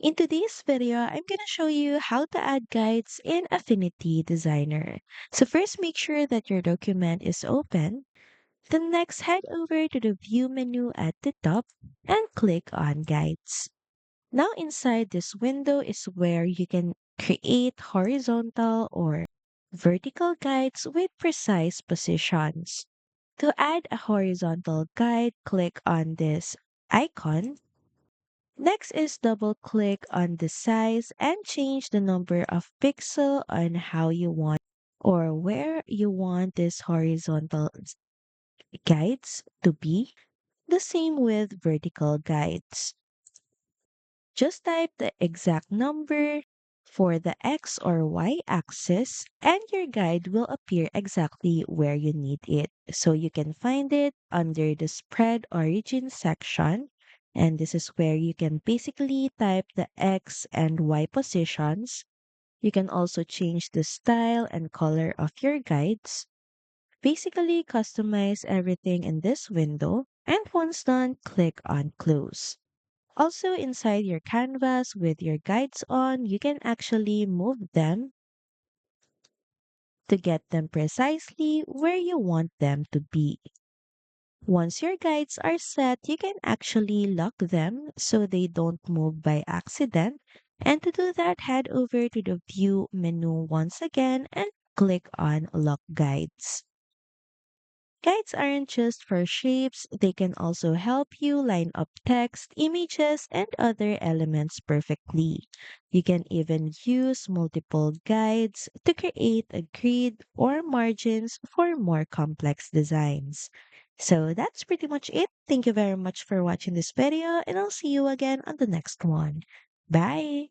In today's video, I'm going to show you how to add guides in Affinity Designer. So first, make sure that your document is open. Then next, head over to the View menu at the top and click on Guides. Now inside this window is where you can create horizontal or vertical guides with precise positions. To add a horizontal guide, click on this icon. Next is double click on the size and change the number of pixel on how you want or where you want this horizontal guides to be. The same with vertical guides. Just type the exact number for the X or Y axis and your guide will appear exactly where you need it. So you can find it under the spread origin section. And this is where you can basically type the X and Y positions. You can also change the style and color of your guides. Basically customize everything in this window. And once done, click on close. Also, inside your canvas with your guides on, you can actually move them to get them precisely where you want them to be. Once your guides are set, you can actually lock them so they don't move by accident. And to do that, head over to the View menu once again and click on Lock Guides. Guides aren't just for shapes, they can also help you line up text, images, and other elements perfectly. You can even use multiple guides to create a grid or margins for more complex designs. So that's pretty much it. Thank you very much for watching this video, and I'll see you again on the next one. Bye!